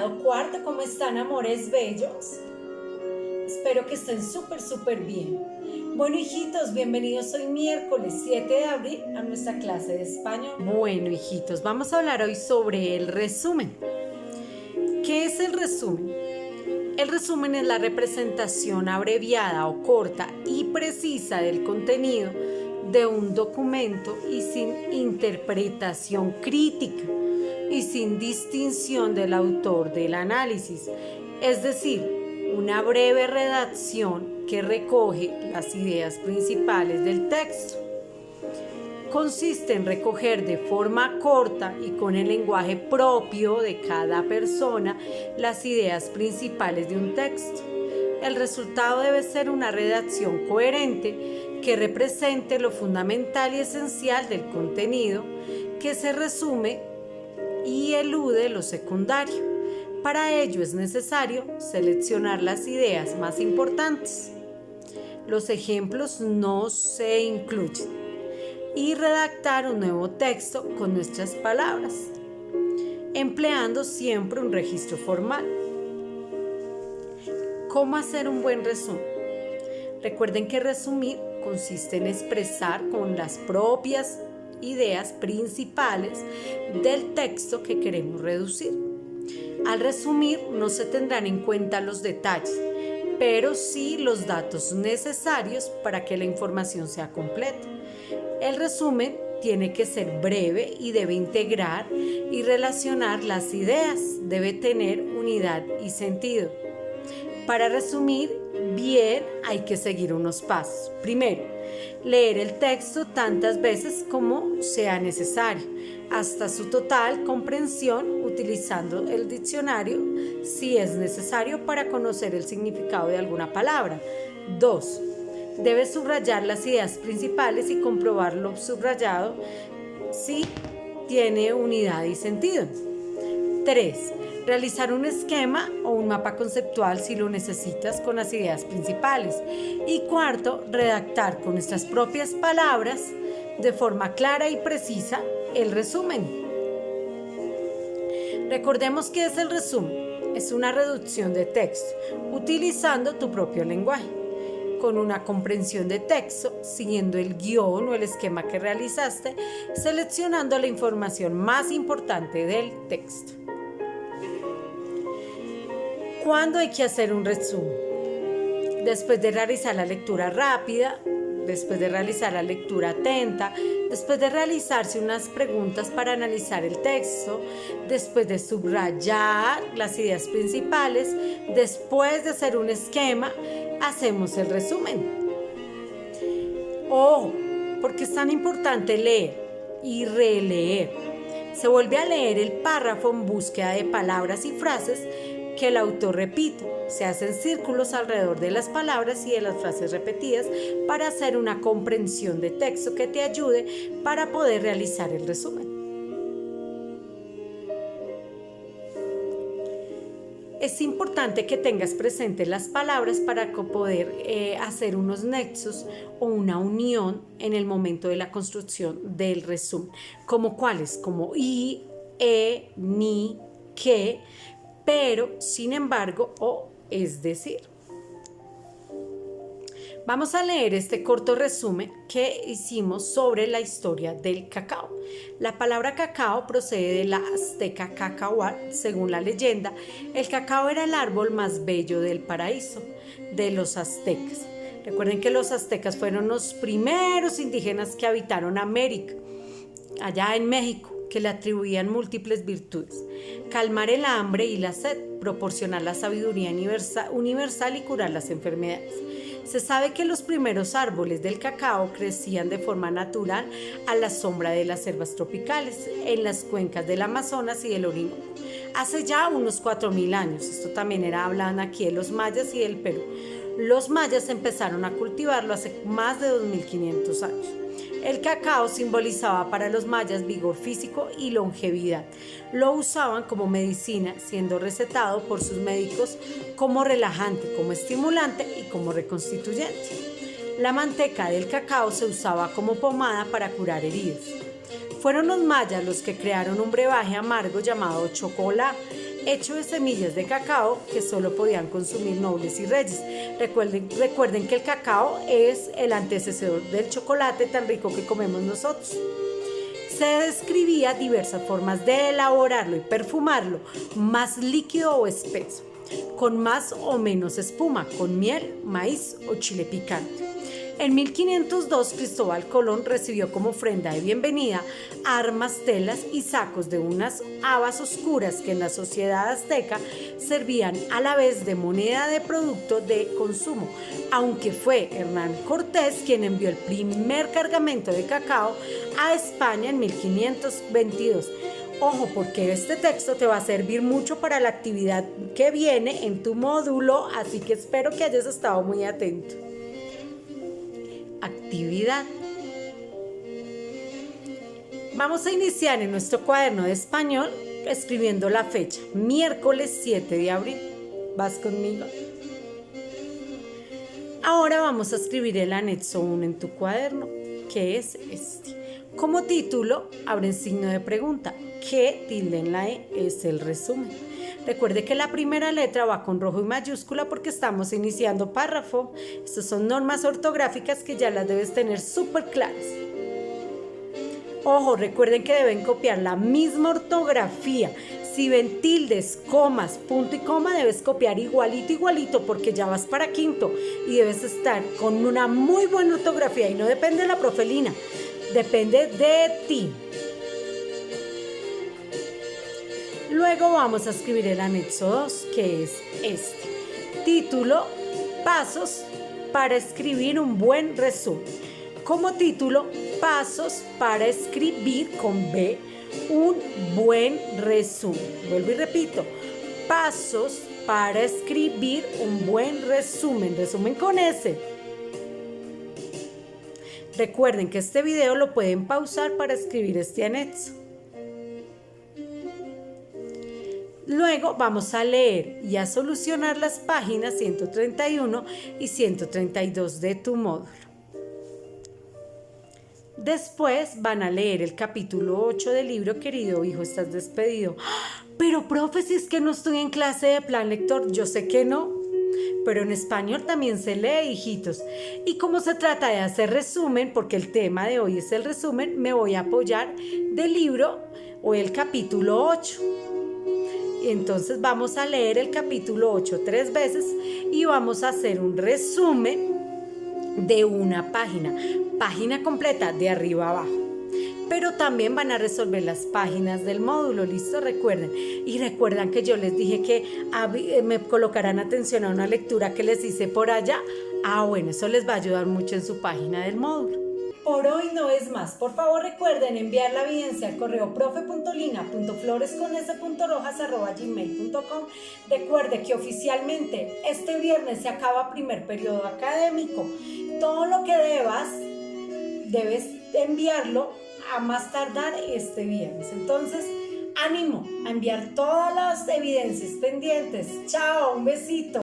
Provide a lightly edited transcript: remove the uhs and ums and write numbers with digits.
grado cuarto, ¿cómo están, amores bellos? Espero que estén súper bien. Bueno, hijitos, bienvenidos hoy miércoles 7 de abril a nuestra clase de español. Bueno, hijitos, vamos a hablar hoy sobre el resumen. ¿Qué es el resumen? El resumen es la representación abreviada o corta y precisa del contenido de un documento y sin interpretación crítica y sin distinción del autor del análisis, es decir, una breve redacción que recoge las ideas principales del texto. Consiste en recoger de forma corta y con el lenguaje propio de cada persona las ideas principales de un texto. El resultado debe ser una redacción coherente que represente lo fundamental y esencial del contenido, que se resume y elude lo secundario. Para ello es necesario seleccionar las ideas más importantes. Los ejemplos no se incluyen. Y redactar un nuevo texto con nuestras palabras, empleando siempre un registro formal. ¿Cómo hacer un buen resumen? Recuerden que resumir consiste en expresar con las propias ideas principales del texto que queremos reducir. Al resumir no se tendrán en cuenta los detalles, pero sí los datos necesarios para que la información sea completa. El resumen tiene que ser breve y debe integrar y relacionar las ideas, debe tener unidad y sentido. Para resumir bien hay que seguir unos pasos. Primero, leer el texto tantas veces como sea necesario, hasta su total comprensión utilizando el diccionario si es necesario para conocer el significado de alguna palabra. 2. Debe subrayar las ideas principales y comprobar lo subrayado si tiene unidad y sentido. 3. Realizar un esquema o un mapa conceptual si lo necesitas con las ideas principales. Y 4. Redactar con nuestras propias palabras de forma clara y precisa el resumen. Recordemos que es el resumen. Es una reducción de texto utilizando tu propio lenguaje, con una comprensión de texto, siguiendo el guión o el esquema que realizaste, seleccionando la información más importante del texto. ¿Cuándo hay que hacer un resumen? Después de realizar la lectura rápida, después de realizar la lectura atenta, después de realizarse unas preguntas para analizar el texto, después de subrayar las ideas principales, después de hacer un esquema, hacemos el resumen. Ojo, porque es tan importante leer y releer. Se vuelve a leer el párrafo en búsqueda de palabras y frases que el autor repite. Se hacen círculos alrededor de las palabras y de las frases repetidas para hacer una comprensión de texto que te ayude para poder realizar el resumen. Es importante que tengas presentes las palabras para poder hacer unos nexos o una unión en el momento de la construcción del resumen. ¿Como cuáles? Como y, ni, que, pero, sin embargo, o es decir. Vamos a leer este corto resumen que hicimos sobre la historia del cacao. La palabra cacao procede de la azteca cacahuatl. Según la leyenda, el cacao era el árbol más bello del paraíso de los aztecas. Recuerden que los aztecas fueron los primeros indígenas que habitaron América, allá en México, que le atribuían múltiples virtudes: calmar el hambre y la sed, proporcionar la sabiduría universal y curar las enfermedades. Se sabe que los primeros árboles del cacao crecían de forma natural a la sombra de las selvas tropicales, en las cuencas del Amazonas y del Orinoco, hace ya unos 4.000 años. Esto también hablan aquí de los mayas y del Perú. Los mayas empezaron a cultivarlo hace más de 2.500 años. El cacao simbolizaba para los mayas vigor físico y longevidad. Lo usaban como medicina, siendo recetado por sus médicos como relajante, como estimulante y como reconstituyente. La manteca del cacao se usaba como pomada para curar heridas. Fueron los mayas los que crearon un brebaje amargo llamado chocolate, hecho de semillas de cacao que solo podían consumir nobles y reyes. Recuerden que el cacao es el antecesor del chocolate tan rico que comemos nosotros. Se describía diversas formas de elaborarlo y perfumarlo, más líquido o espeso, con más o menos espuma, con miel, maíz o chile picante. En 1502, Cristóbal Colón recibió como ofrenda de bienvenida armas, telas y sacos de unas habas oscuras que en la sociedad azteca servían a la vez de moneda de producto de consumo, aunque fue Hernán Cortés quien envió el primer cargamento de cacao a España en 1522. Ojo, porque este texto te va a servir mucho para la actividad que viene en tu módulo, así que espero que hayas estado muy atento. Actividad. Vamos a iniciar en nuestro cuaderno de español escribiendo la fecha, miércoles 7 de abril. ¿Vas conmigo? Ahora vamos a escribir el anexo 1 en tu cuaderno, que es este. Como título, abren signo de pregunta. ¿Qué tilde en la E? Es el resumen. Recuerde que la primera letra va con rojo y mayúscula porque estamos iniciando párrafo. Estas son normas ortográficas que ya las debes tener súper claras. Ojo, recuerden que deben copiar la misma ortografía. Si ven tildes, comas, punto y coma, debes copiar igualito porque ya vas para quinto y debes estar con una muy buena ortografía y no depende de la profelina, depende de ti. Luego vamos a escribir el anexo 2, que es este. Título, pasos para escribir un buen resumen. Como título, pasos para escribir con B un buen resumen. Vuelvo y repito, pasos para escribir un buen resumen. Resumen con S. Recuerden que este video lo pueden pausar para escribir este anexo. Luego vamos a leer y a solucionar las páginas 131 y 132 de tu módulo. Después van a leer el capítulo 8 del libro Querido hijo, estás despedido. Pero profe, si es que no estoy en clase de plan lector, yo sé que no, pero en español también se lee, hijitos. Y como se trata de hacer resumen, porque el tema de hoy es el resumen, me voy a apoyar del libro o el capítulo 8. Entonces vamos a leer el capítulo 8 3 veces y vamos a hacer un resumen de una página completa de arriba a abajo. Pero también van a resolver las páginas del módulo, ¿listo? Recuerden. Y recuerdan que yo les dije que me colocarán atención a una lectura que les hice por allá. Bueno, eso les va a ayudar mucho en su página del módulo. Por hoy no es más. Por favor recuerden enviar la evidencia al correo profe.lina.flores.rojas@gmail.com. Recuerde que oficialmente este viernes se acaba primer periodo académico. Todo lo que debes enviarlo a más tardar este viernes. Entonces, ánimo a enviar todas las evidencias pendientes. Chao, un besito.